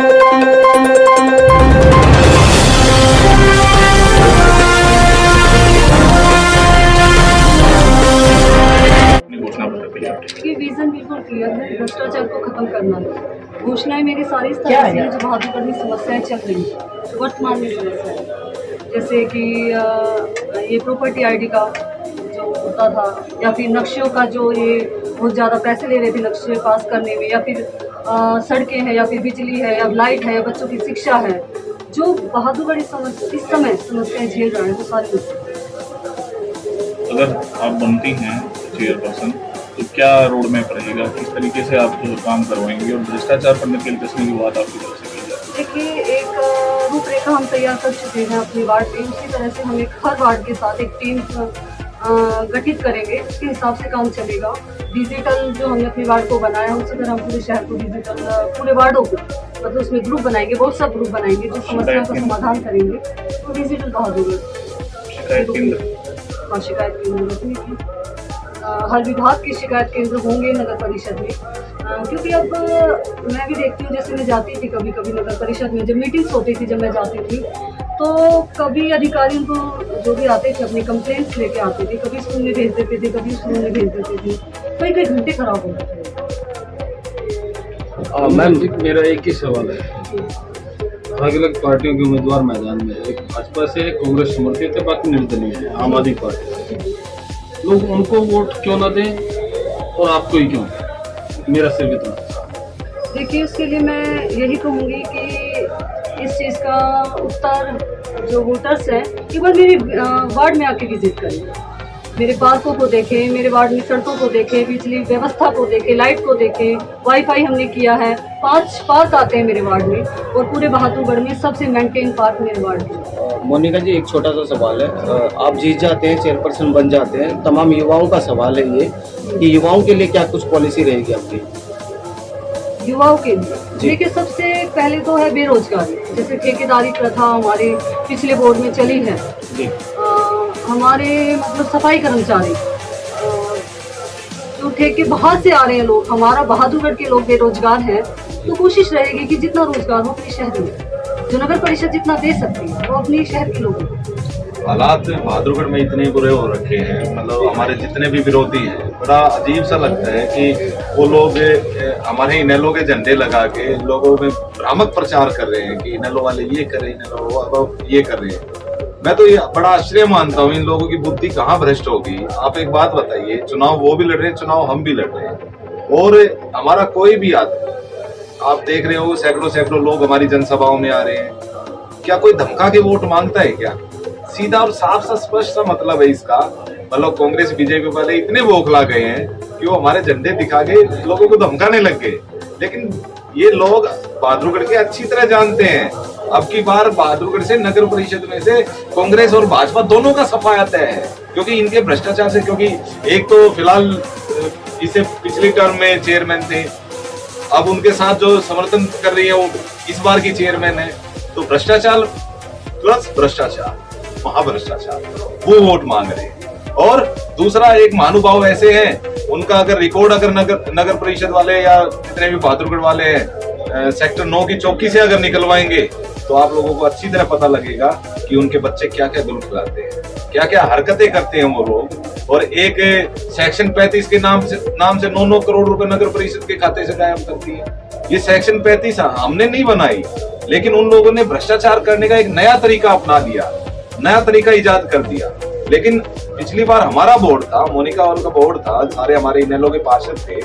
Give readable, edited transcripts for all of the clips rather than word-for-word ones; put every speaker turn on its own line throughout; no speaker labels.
ये विजन बिल्कुल क्लियर है, भ्रष्टाचार को खत्म करना है। घोषणाएं मेरी सारी इस तरह से हैं जो बहादुरगढ़ में समस्याएं चल रही हैं, वर्तमान में समस्या है, जैसे कि ये प्रॉपर्टी आईडी का जो होता था, या फिर नक्शों का जो ये बहुत ज़्यादा पैसे ले रहे थे नक्शे पास करने में, या फिर सड़कें हैं, या फिर बिजली है, या लाइट है, या बच्चों की शिक्षा है, जो बहादुरगढ़ इस समय समस्याएं झेल रहा है वो सारी।
अगर आप बनती हैं चेयरपर्सन तो क्या रोड मैप रहेगा, किस तरीके से आप काम करवाएंगे और भ्रष्टाचार पर निकलने की बात आपकी तरफ से की जाती है?
देखिए, एक रूपरेखा हम तैयार कर चुके हैं अपने वार्ड में, उसी तरह से हम एक हर वार्ड के साथ एक टीम गठित करेंगे, उसके हिसाब से काम चलेगा। डिजिटल जो हमने अपने वार्ड को बनाया है उसी तरह हम पूरे शहर को डिजिटल, पूरे वार्डों को मतलब उसमें ग्रुप बनाएंगे, बहुत सब ग्रुप बनाएंगे जो समस्या का समाधान करेंगे, तो डिजिटल बहादुर
शिकायत केंद्र,
शिकायत केंद्र रखने की हर विभाग के शिकायत केंद्र होंगे नगर परिषद में, क्योंकि अब मैं भी देखती हूँ, जैसे मैं जाती थी कभी कभी नगर परिषद में, जब मीटिंग्स होती थी, जब मैं जाती थी तो कभी अधिकारियों को जो भी आते थे अपनी कंप्लेंट्स लेके आते थे, कभी स्कूल में भेज देते थे, कभी स्कूल में भेज देते थे, कई कई घंटे खराब होते थे।
मैम, मेरा एक ही सवाल है, अलग अलग पार्टियों के उम्मीदवार मैदान में, एक भाजपा से कांग्रेस समर्थित है, बाकी निर्दलीय है, आम आदमी पार्टी, लोग उनको वोट क्यों ना दें और आपको ही क्यों? मेरा सिर्फ इतना।
देखिए, उसके लिए मैं यही कहूँगी कि इस चीज़ का उत्तर जो वोटर्स हैं केवल मेरे वार्ड में आके विजिट करें, मेरे पार्कों को देखें, मेरे वार्ड में सड़कों को देखें, बिजली व्यवस्था को देखें, लाइट को देखें, वाईफाई हमने किया है, 5 पार्क आते हैं मेरे वार्ड में, और पूरे बहादुरगढ़ में सबसे मेंटेन पार्क मेरे वार्ड में।
मोनिका जी, एक छोटा सा सवाल है, आप जीत जाते हैं, चेयरपर्सन बन जाते हैं, तमाम युवाओं का सवाल है ये कि युवाओं के लिए क्या कुछ पॉलिसी रहेगी आपकी?
युवाओं के लिए देखिए, सबसे पहले तो है बेरोजगारी, जैसे ठेकेदारी प्रथा हमारे पिछले बोर्ड में चली है
जी।
हमारे मतलब सफाई कर्मचारी जो ठेके बाहर से आ रहे हैं लोग, हमारा बहादुरगढ़ के लोग बेरोजगार हैं, तो कोशिश रहेगी कि जितना रोजगार हो अपने शहर में, जो नगर परिषद जितना दे सकती है वो अपने शहर के लोगों को।
हालात बहादुरगढ़ में इतने बुरे हो रखे हैं, मतलब हमारे जितने भी विरोधी हैं, बड़ा अजीब सा लगता है कि वो लोग हमारे इनेलो के झंडे लगा के लोगों में भ्रामक प्रचार कर रहे हैं कि इनेलो वाले ये कर रहे हैं, इनेलो ये कर रहे हैं। मैं तो ये बड़ा आश्चर्य मानता हूँ, इन लोगों की बुद्धि कहाँ भ्रष्ट होगी। आप एक बात बताइए, चुनाव वो भी लड़ रहे हैं, चुनाव हम भी लड़ रहे हैं, और हमारा कोई भी आदमी, आप देख रहे हो सैकड़ों सैकड़ों लोग हमारी जनसभाओं में आ रहे हैं, क्या कोई धमका के वोट मांगता है क्या? सीधा और साफ सा स्पष्ट सा मतलब है इसका, मतलब कांग्रेस बीजेपी वाले इतने बौखला गए हैं कि वो हमारे झंडे दिखा के लोगों को धमकाने लग गए। लेकिन ये लोग बहादुरगढ़ के अच्छी तरह जानते हैं, अब की बार बहादुरगढ़ से नगर परिषद में से कांग्रेस और भाजपा दोनों का सफाया तय है, क्योंकि इनके भ्रष्टाचार से, क्योंकि एक तो फिलहाल इसे पिछली टर्म में चेयरमैन थे, अब उनके साथ जो समर्थन कर रही है वो इस बार की चेयरमैन है, तो भ्रष्टाचार प्लस भ्रष्टाचार, महाभ्रष्टाचार, वो वोट मांग रहे हैं। और दूसरा, एक महानुभाव ऐसे हैं, उनका अगर रिकॉर्ड अगर नगर परिषद वाले या जितने भी बहादुरगढ़ वाले हैं सेक्टर 9 की चौकी से अगर निकलवाएंगे तो आप लोगों को अच्छी तरह पता लगेगा कि उनके बच्चे क्या क्या गुल खिलाते हैं, क्या क्या हरकतें करते हैं वो लोग। और एक सेक्शन 35 के नाम से 9 करोड़ रुपए नगर परिषद के खाते से गायब करती है। ये सेक्शन 35 हमने नहीं बनाई, लेकिन उन लोगों ने भ्रष्टाचार करने का एक नया तरीका अपना लिया, नया तरीका इजाद कर दिया। लेकिन पिछली बार हमारा बोर्ड था, मोनिका और का बोर्ड था, सारे हमारे इनेलो के पार्षद थे,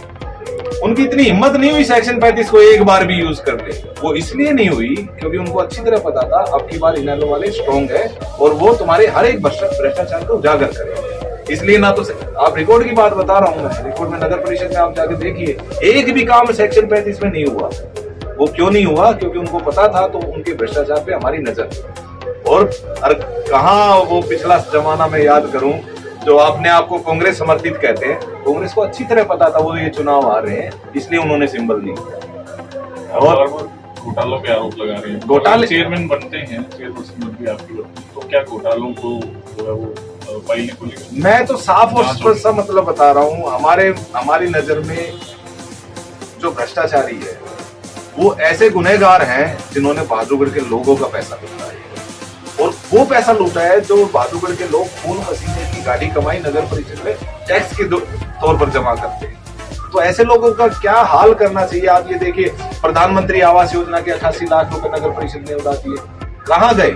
उनकी इतनी हिम्मत नहीं हुई सेक्शन 35 को एक बार भी यूज कर ले। वो इसलिए नहीं हुई क्योंकि उनको अच्छी तरह पता था अब की बार इनेलो वाले स्ट्रॉन्ग है और वो तुम्हारे हर एक भ्रष्टाचार को उजागर करेंगे। इसलिए ना तो आप रिकॉर्ड की बात बता रहा हूँ मैं, रिकॉर्ड में नगर परिषद में आप जाके देखिए, एक भी काम सेक्शन 35 में नहीं हुआ। वो क्यों नहीं हुआ? क्योंकि उनको पता था, तो उनके भ्रष्टाचार पे हमारी नजर थी। और कहाँ वो पिछला जमाना में याद करूं, जो अपने आप को कांग्रेस समर्थित कहते हैं, कांग्रेस को अच्छी तरह पता था वो ये चुनाव आ रहे हैं, इसलिए उन्होंने सिंबल नहीं किया। और
घोटालों के आरोप लगा रहे हैं,
घोटाले
चेयरमैन बनते हैं, चेयरपर्सन बनती है आपकी, तो क्या घोटालों को जो है वो फाइल को लेकर?
मैं तो साफ और स्पष्ट सा मतलब बता रहा हूँ, हमारी नजर में जो भ्रष्टाचारी है वो ऐसे गुनहगार हैं जिन्होंने बहादुरगढ़ के लोगों का पैसा लूटा है, और वो पैसा लूटा है जो बहादुरगढ़ के लोग खून पसीने की गाड़ी कमाई नगर परिषद में टैक्स के तौर पर जमा करते हैं। तो ऐसे लोगों का क्या हाल करना चाहिए। आप ये देखिए, प्रधानमंत्री आवास योजना के 88 लाख रुपए नगर परिषद ने उड़ा दिए, कहाँ गए?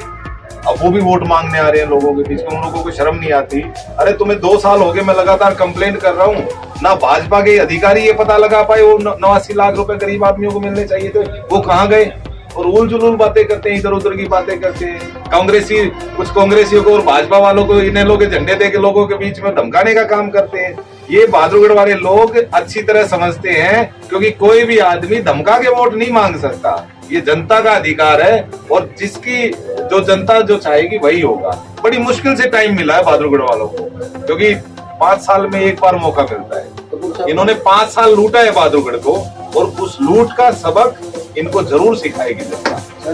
अब वो भी वोट मांगने आ रहे हैं लोगों के बीच में, उन लोगों को शर्म नहीं आती। अरे तुम्हें 2 साल हो गए, मैं लगातार कंप्लेंट कर रहा हूँ, ना भाजपा के अधिकारी ये पता लगा पाए वो 89 लाख रुपए गरीब आदमियों को मिलने चाहिए थे, वो कहाँ गए? और उल जुलूल बातें करते हैं, इधर उधर की बातें करते हैं। कांग्रेसी, कुछ कांग्रेसियों को और भाजपा वालों को इनेलो के झंडे दे के लोगों के बीच में धमकाने का काम करते हैं। ये बहादुरगढ़ वाले लोग अच्छी तरह समझते हैं, क्योंकि कोई भी आदमी धमका के वोट नहीं मांग सकता, ये जनता का अधिकार है, और जिसकी जो जनता जो चाहेगी वही होगा। बड़ी मुश्किल से टाइम मिला है बहादुरगढ़ वालों को, क्योंकि 5 साल में एक बार मौका मिलता है। इन्होंने 5 साल लूटा है बहादुरगढ़ को, और उस लूट का सबक इनको जरूर सिखाएगी जनता।
सर,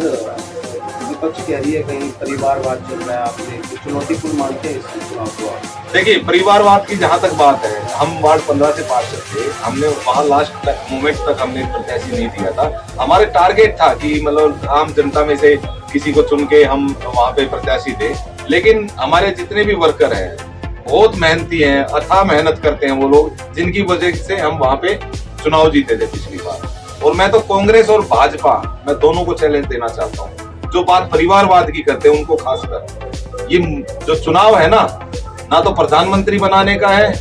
विपक्ष कह रही है कहीं परिवारवाद चल रहा है, आपने चुनौतीपूर्ण मानते हैं इस चुनाव को?
देखिए, परिवारवाद की जहां तक बात है, हम वार्ड 15 से पार्षद थे, हमने वहां लास्ट मोमेंट तक हमने प्रत्याशी नहीं दिया था। हमारे टारगेट था कि मतलब आम जनता में से किसी को चुन के हम वहां पे प्रत्याशी थे, लेकिन हमारे जितने भी वर्कर हैं बहुत मेहनती हैं, अथाह मेहनत करते हैं वो लोग, जिनकी वजह से हम वहां पे चुनाव जीते थे पिछली बार। और मैं तो कांग्रेस और भाजपा, मैं दोनों को चैलेंज देना चाहता हूँ, जो बात परिवारवाद की करते हैं उनको खासकर। ये जो चुनाव है ना तो प्रधानमंत्री बनाने का है,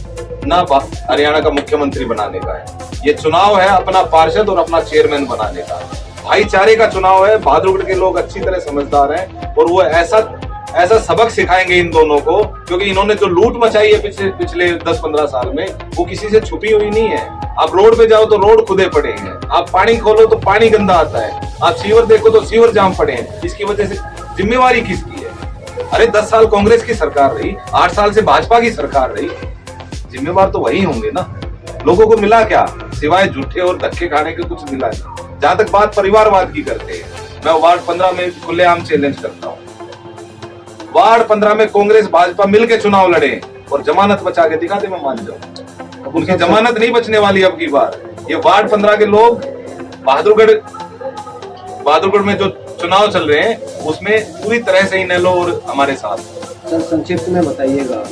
ना हरियाणा का मुख्यमंत्री बनाने का है। ये चुनाव है अपना पार्षद और अपना चेयरमैन बनाने का, भाईचारे का चुनाव है। बहादुरगढ़ के लोग अच्छी तरह समझदार हैं, और वो ऐसा सबक सिखाएंगे इन दोनों को, क्योंकि इन्होंने जो लूट मचाई है पिछले 10-15 साल में, वो किसी से छुपी हुई नहीं है। आप रोड पे जाओ तो रोड खुदे पड़े हैं, आप पानी खोलो तो पानी गंदा आता है, आप सीवर देखो तो सीवर जाम पड़े हैं। इसकी वजह से जिम्मेवारी किसकी है? अरे 10 साल कांग्रेस की सरकार रही, 8 साल से भाजपा की सरकार रही, जिम्मेवार तो वही होंगे ना। लोगों को मिला क्या? सिवाय झूठे और धक्के खाने के कुछ मिला नहीं। जहां तक बात परिवारवाद की करते हैं, मैं वार्ड 15 में खुलेआम चैलेंज करता हूँ, वार्ड 15 में कांग्रेस भाजपा मिलकर चुनाव लड़े और जमानत बचा के दिखाते, मैं मान जाऊँ। उनकी जमानत नहीं बचने वाली अब की बार। ये वार्ड 15 के लोग बहादुरगढ़ में जो चुनाव चल रहे हैं उसमें पूरी तरह से इनेलो और हमारे साथ।
सर, संक्षिप्त में बताइएगा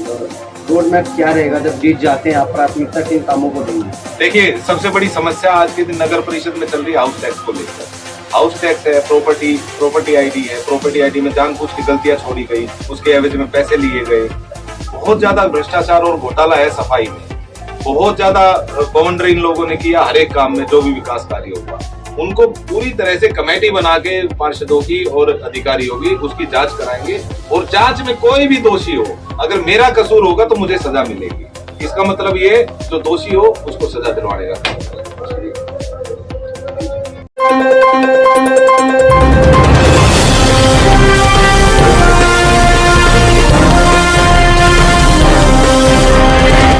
रोड मैप क्या रहेगा जब जीत जाते हैं, आप प्राथमिकता किन कामों को देंगे?
देखिए, सबसे बड़ी समस्या आज के दिन नगर परिषद में चल रही है हाउस टैक्स को लेकर। हाउस टैक्स है, प्रॉपर्टी आईडी है, प्रॉपर्टी आईडी में जानबूझ की गलतियां छोड़ी गई, उसके एवज में पैसे लिए गए। बहुत ज्यादा भ्रष्टाचार और घोटाला है सफाई में, बहुत ज्यादा बाउंड्री इन लोगों ने किया। हर एक काम में जो भी विकास कार्य होगा, उनको पूरी तरह से कमेटी बना के पार्षदों की और अधिकारियों की उसकी जांच कराएंगे, और जांच में कोई भी दोषी हो, अगर मेरा कसूर होगा तो मुझे सजा मिलेगी। इसका मतलब ये जो दोषी हो उसको सजा दिलवाने का काम करेंगे।